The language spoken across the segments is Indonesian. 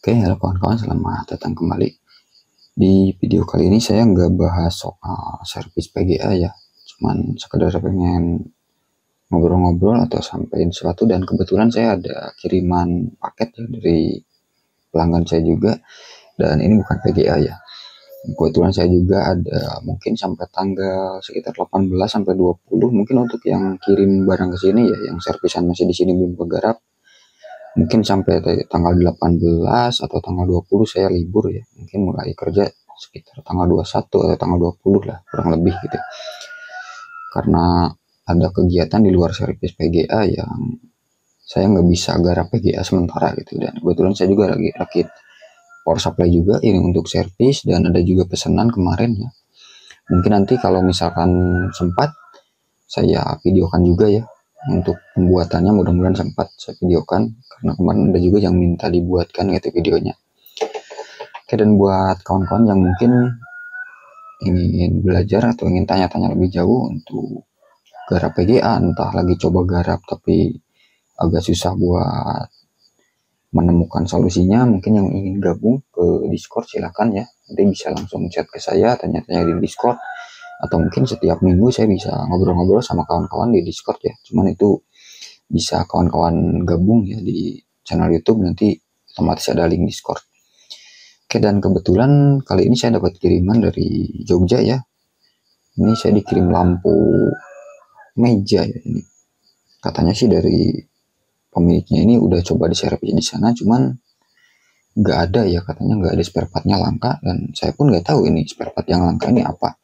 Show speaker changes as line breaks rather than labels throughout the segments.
Oke, halo kawan-kawan, selamat datang kembali. Di video kali ini saya nggak bahas soal servis PGA ya, cuman sekedar pengen ngobrol-ngobrol atau sampaikan sesuatu, dan kebetulan saya ada kiriman paket ya dari pelanggan saya juga, dan ini bukan PGA ya. Kebetulan saya juga ada mungkin sampai tanggal sekitar 18 sampai 20 mungkin untuk yang kirim barang ke sini ya, yang servisan masih di sini belum bergerak. Mungkin sampai tanggal 18 atau tanggal 20 saya libur ya. Mungkin mulai kerja sekitar tanggal 21 atau tanggal 20 lah, kurang lebih gitu. Karena ada kegiatan di luar servis PGA yang saya nggak bisa garap PGA sementara gitu. Dan kebetulan saya juga lagi rakit power supply juga ini untuk servis, dan ada juga pesanan kemarin ya. Mungkin nanti kalau misalkan sempat saya videokan juga ya untuk pembuatannya, mudah-mudahan sempat saya videokan karena kemarin ada juga yang minta dibuatkan gitu videonya. Oke, dan buat kawan-kawan yang mungkin ingin belajar atau ingin tanya-tanya lebih jauh untuk garap PGA, entah lagi coba garap tapi agak susah buat menemukan solusinya, mungkin yang ingin gabung ke Discord silahkan ya, nanti bisa langsung chat ke saya, tanya-tanya di Discord, atau mungkin setiap minggu saya bisa ngobrol-ngobrol sama kawan-kawan di Discord ya. Cuman itu bisa kawan-kawan gabung ya di channel YouTube, nanti otomatis ada link Discord. Oke, dan kebetulan kali ini saya dapat kiriman dari Jogja ya. Ini saya dikirim lampu meja ya ini. Katanya sih dari pemiliknya ini udah coba diservis di sana, cuman nggak ada ya, katanya nggak ada spare partnya, langka, dan saya pun nggak tahu ini spare part yang langka ini apa.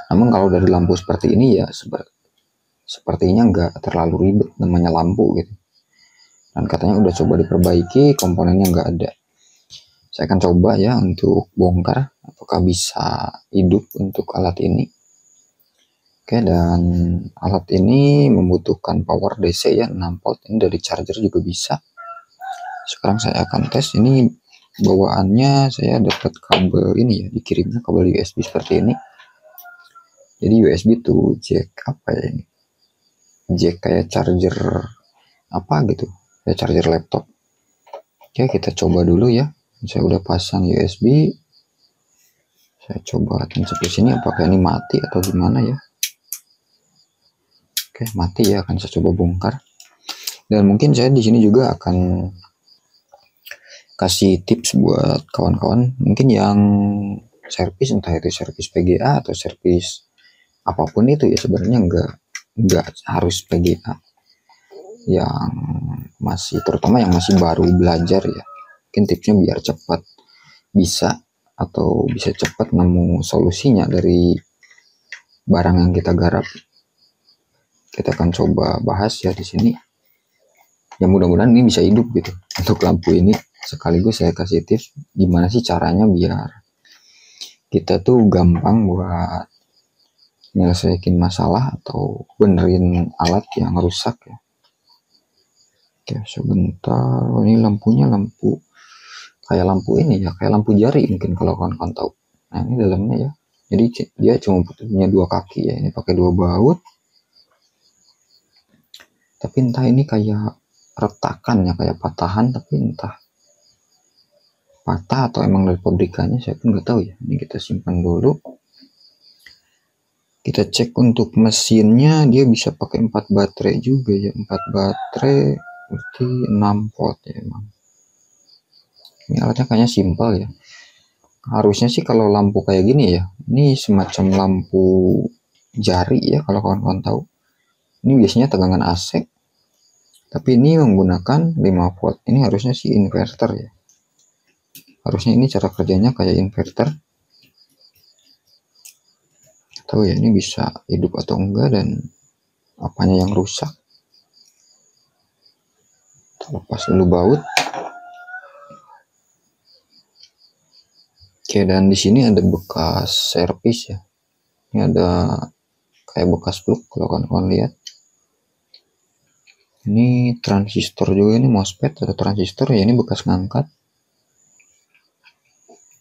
Namun kalau dari lampu seperti ini ya sepertinya nggak terlalu ribet, namanya lampu gitu. Dan katanya udah coba diperbaiki, komponennya nggak ada. Saya akan coba ya untuk bongkar apakah bisa hidup untuk alat ini. Oke, dan alat ini membutuhkan power DC ya, 6 volt, ini dari charger juga bisa. Sekarang saya akan tes. Ini bawaannya saya dapat kabel ini ya, dikirimnya kabel USB seperti ini. Jadi USB tuh jack apa ya ini, jack kayak charger apa gitu ya, charger laptop. Oke, kita coba dulu ya. Saya udah pasang USB, saya coba tancap di sini, apakah ini mati atau gimana ya. Oke, mati ya, akan saya coba bongkar. Dan mungkin saya di sini juga akan kasih tips buat kawan-kawan mungkin yang servis, entah itu servis PGA atau servis apapun itu ya, sebenarnya nggak harus PGA, yang masih, terutama yang masih baru belajar ya. Mungkin tipsnya biar cepat bisa, atau bisa cepat nemu solusinya dari barang yang kita garap. Kita akan coba bahas ya di sini. Ya mudah-mudahan ini bisa hidup gitu untuk lampu ini. Sekaligus saya kasih tips gimana sih caranya biar kita tuh gampang buat nyelesain masalah atau benerin alat yang rusak ya. Oke, sebentar. Oh, ini lampunya lampu kayak lampu ini ya, kayak lampu jari mungkin kalau kawan-kawan tahu. Nah, ini dalamnya ya. Jadi dia cuma punya 2 kaki ya, ini pakai 2 baut. Tapi entah ini kayak retakan ya, kayak patahan, tapi entah patah atau emang dari pabrikannya, saya pun nggak tahu ya. Ini kita simpan dulu. Kita cek untuk mesinnya, dia bisa pakai 4 baterai juga ya, 4 baterai berarti 6 volt ya emang. Ini alatnya kayaknya simpel ya. Harusnya sih kalau lampu kayak gini ya, ini semacam lampu jari ya kalau kawan-kawan tahu. Ini biasanya tegangan AC, tapi ini menggunakan 5 volt. Ini harusnya sih inverter ya. Harusnya ini cara kerjanya kayak inverter. Tahu ya ini bisa hidup atau enggak, dan apanya yang rusak. Lepas dulu baut. Oke, dan di sini ada bekas servis ya. Ini ada kayak bekas plug kalau kawan-kawan lihat. Ini transistor juga, ini MOSFET atau transistor ya, ini bekas ngangkat.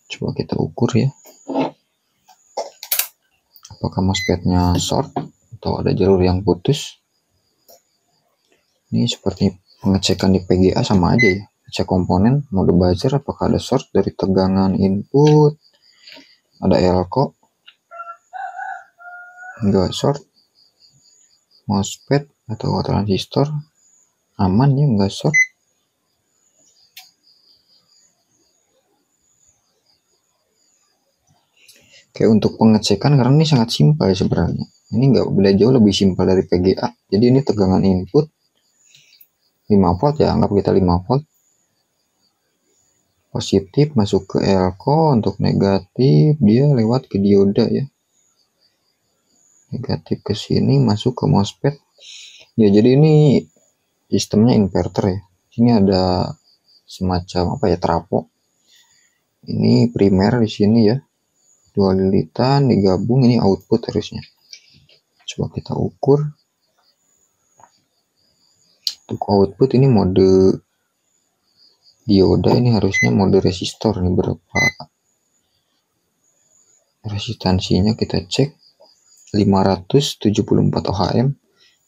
Coba kita ukur ya. Apakah MOSFET-nya short atau ada jalur yang putus. Ini seperti pengecekan di PGA sama aja ya. cek komponen mode buzzer, apakah ada short dari tegangan input, ada elko, enggak short, MOSFET atau transistor aman ya, enggak short. Oke, untuk pengecekan karena ini sangat simpel sebenarnya, ini nggak beda jauh, lebih simpel dari PGA. Jadi ini tegangan input 5 volt ya, anggap kita 5 volt. Positif masuk ke elko, untuk negatif dia lewat ke dioda ya. Negatif ke sini masuk ke MOSFET. Ya, jadi ini sistemnya inverter ya. Ini ada semacam apa ya, trafo. Ini primer di sini ya. 2 lilitan digabung, ini output harusnya. Coba kita ukur. Untuk output ini mode dioda, ini harusnya mode resistor nih, berapa resistansinya kita cek 574 ohm.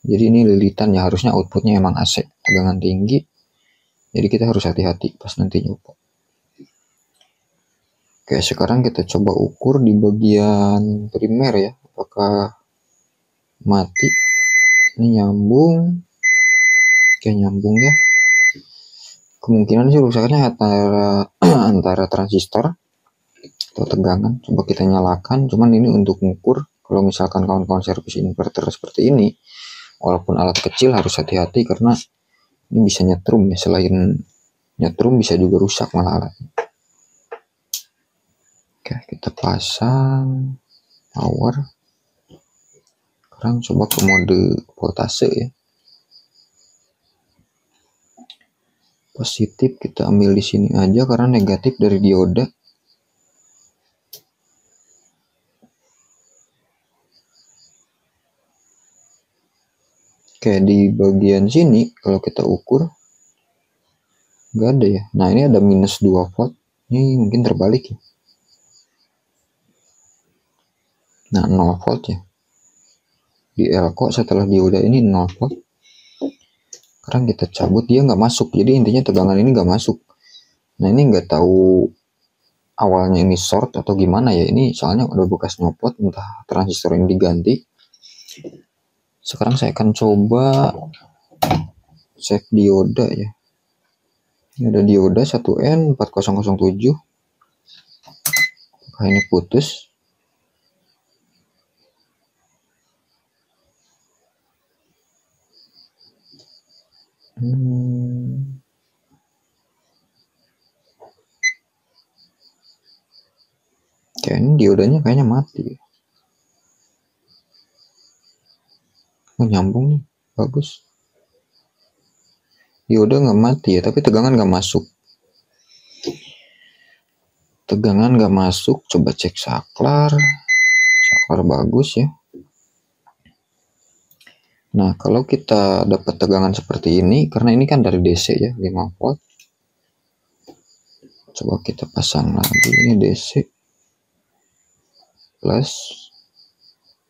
Jadi ini lilitan ya, harusnya outputnya emang AC tegangan tinggi, jadi kita harus hati-hati pas nanti nyoba. Oke, sekarang kita coba ukur di bagian primer ya, apakah mati. Ini nyambung, oke nyambung ya. Kemungkinan sih rusaknya antara transistor atau tegangan. Coba kita nyalakan, cuman ini untuk mengukur. Kalau misalkan kawan-kawan servis inverter seperti ini, walaupun alat kecil harus hati-hati karena ini bisa nyetrum ya. Selain nyetrum bisa juga rusak malah alatnya. Oke, kita pasang power. Sekarang coba ke mode voltase ya. Positif kita ambil di sini aja karena negatif dari dioda. Oke, di bagian sini kalau kita ukur nggak ada ya. Nah, ini ada minus 2 volt. Ini mungkin terbalik ya. Nah, 0 volt ya. Di elko setelah dioda ini 0 volt. Sekarang kita cabut, dia nggak masuk. Jadi intinya tegangan ini nggak masuk. Nah, ini nggak tahu awalnya ini short atau gimana ya. Ini soalnya udah bekas nyopot, entah transistor ini diganti. Sekarang saya akan coba cek dioda ya. Ini ada dioda 1N4007. Apakah ini putus? Oke, ini diodanya kayaknya mati. Oh, nyambung nih, bagus. Dioda nggak mati ya, tapi tegangan nggak masuk. Tegangan nggak masuk, coba cek saklar. Saklar bagus ya. Nah, kalau kita dapat tegangan seperti ini, karena ini kan dari DC ya, 5 volt. Coba kita pasang lagi, ini DC plus.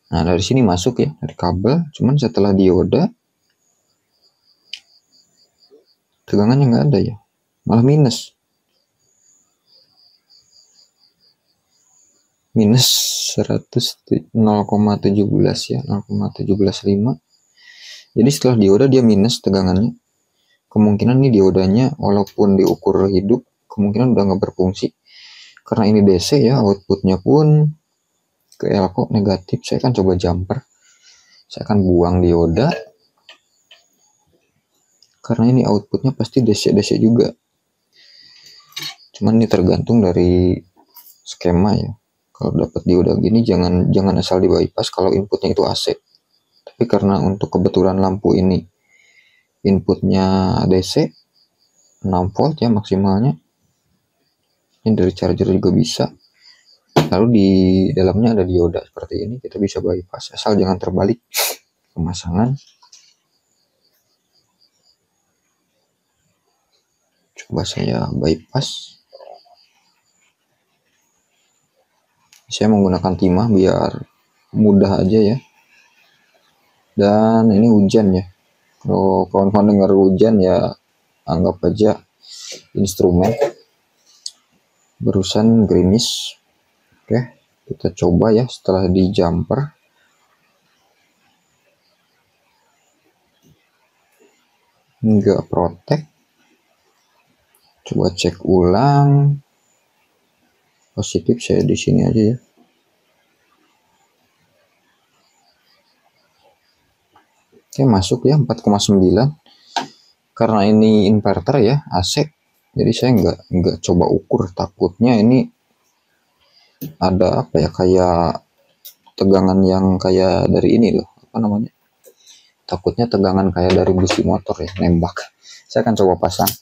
Nah, dari sini masuk ya, dari kabel. Cuman setelah dioda, tegangannya nggak ada ya, malah minus. Minus 0,17 ya, 0,175. Jadi setelah dioda dia minus tegangannya. Kemungkinan ini diodanya walaupun diukur hidup, kemungkinan udah nggak berfungsi. Karena ini DC ya, outputnya pun ke elko negatif. Saya akan coba jumper. Saya akan buang dioda. Karena ini outputnya pasti DC-DC juga. Cuman ini tergantung dari skema ya. Kalau dapat dioda gini jangan asal di bypass kalau inputnya itu AC. Tapi karena untuk kebetulan lampu ini inputnya DC 6 volt ya maksimalnya. Ini dari charger juga bisa. Lalu di dalamnya ada dioda seperti ini, kita bisa bypass asal jangan terbalik pemasangan. Coba saya bypass. Saya menggunakan timah biar mudah aja ya. Dan ini hujan ya. Kalau kawan-kawan dengar hujan ya anggap aja instrumen barusan gerimis. Oke, kita coba ya setelah di jumper. Nggak protect. Coba cek ulang. Positif saya di sini aja ya. Oke, masuk ya 4,9. Karena ini inverter ya, AC. Jadi saya nggak coba ukur, takutnya ini ada apa ya, kayak tegangan yang kayak dari ini loh, apa namanya? Takutnya tegangan kayak dari busi motor ya, nembak. Saya akan coba pasang.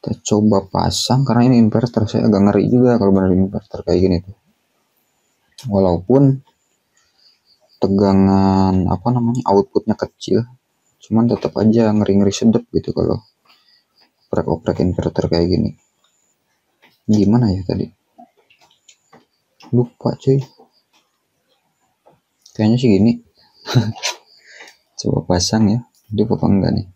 Kita coba pasang karena ini inverter, saya agak ngeri juga kalau benar inverter kayak gini tuh. Walaupun tegangan apa namanya outputnya kecil, cuman tetap aja ngeri-ngeri sedep gitu kalau oprek-oprek inverter kayak gini. Gimana ya tadi? Lupa cuy. Kayaknya sih gini. Coba pasang ya. Hidup apa enggak nih?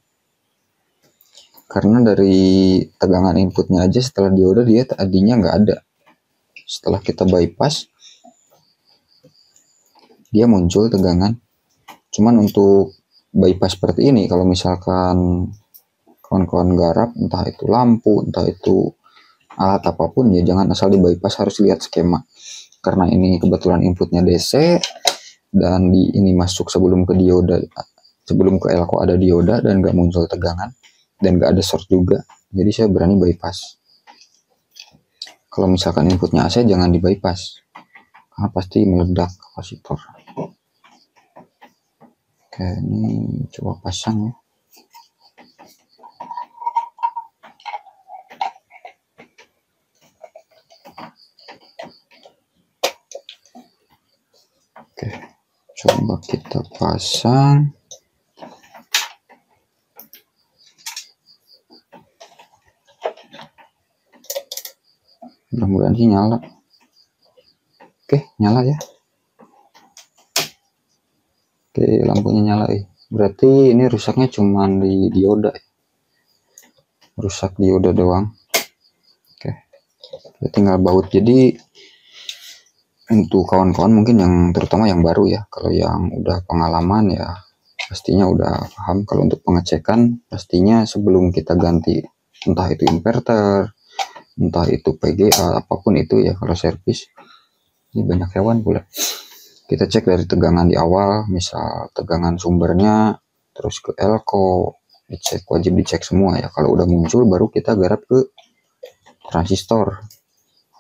Karena dari tegangan inputnya aja setelah dioda dia tadinya nggak ada. Setelah kita bypass, dia muncul tegangan. Cuman untuk bypass seperti ini, kalau misalkan kawan-kawan garap, entah itu lampu, entah itu alat apapun ya, jangan asal di bypass, harus lihat skema. Karena ini kebetulan inputnya DC dan ini masuk sebelum ke dioda, sebelum ke elko ada dioda dan nggak muncul tegangan dan nggak ada short juga, jadi saya berani bypass. Kalau misalkan inputnya AC jangan di bypass karena pasti meledak kapasitor. Oke, ini coba pasang ya. Oke, coba kita pasang. Mudah-mudahan sih nyala. Oke, nyala ya. Oke, lampunya nyala ya. Berarti ini rusaknya cuma di dioda. Rusak dioda doang. Oke, kita tinggal baut. Jadi untuk kawan-kawan mungkin yang terutama yang baru ya, kalau yang udah pengalaman ya pastinya udah paham. Kalau untuk pengecekan pastinya sebelum kita ganti entah itu inverter, entah itu PGA, apapun itu ya, kalau servis ini banyak hewan pula, kita cek dari tegangan di awal, misal tegangan sumbernya, terus ke elko dicek, wajib dicek semua ya. Kalau udah muncul baru kita garap ke transistor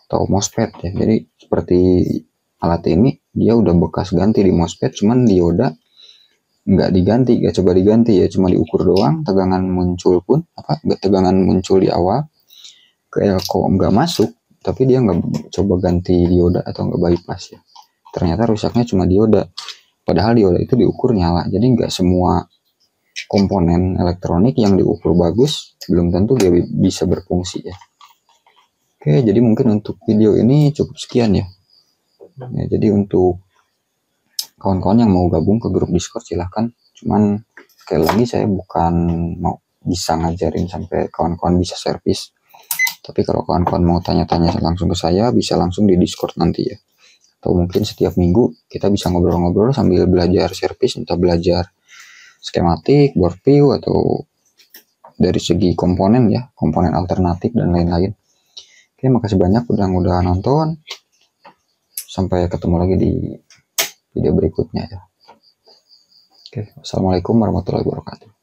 atau MOSFET ya. Jadi seperti alat ini dia udah bekas ganti di MOSFET, cuman dioda nggak diganti, nggak coba diganti ya, cuma diukur doang. Tegangan muncul pun tegangan muncul di awal ke elko nggak masuk, tapi dia nggak coba ganti dioda atau nggak bypass ya. Ternyata rusaknya cuma dioda, padahal dioda itu diukur nyala. Jadi nggak semua komponen elektronik yang diukur bagus belum tentu dia bisa berfungsi ya. Oke, jadi mungkin untuk video ini cukup sekian ya. Jadi untuk kawan-kawan yang mau gabung ke grup Discord silahkan. Cuman sekali lagi saya bukan mau bisa ngajarin sampai kawan-kawan bisa servis. Tapi kalau kawan-kawan mau tanya-tanya langsung ke saya, bisa langsung di Discord nanti ya. Atau mungkin setiap minggu kita bisa ngobrol-ngobrol sambil belajar servis, entah belajar skematik, board view, atau dari segi komponen ya, komponen alternatif dan lain-lain. Oke, makasih banyak udah nonton. Sampai ketemu lagi di video berikutnya ya. Oke, wassalamualaikum warahmatullahi wabarakatuh.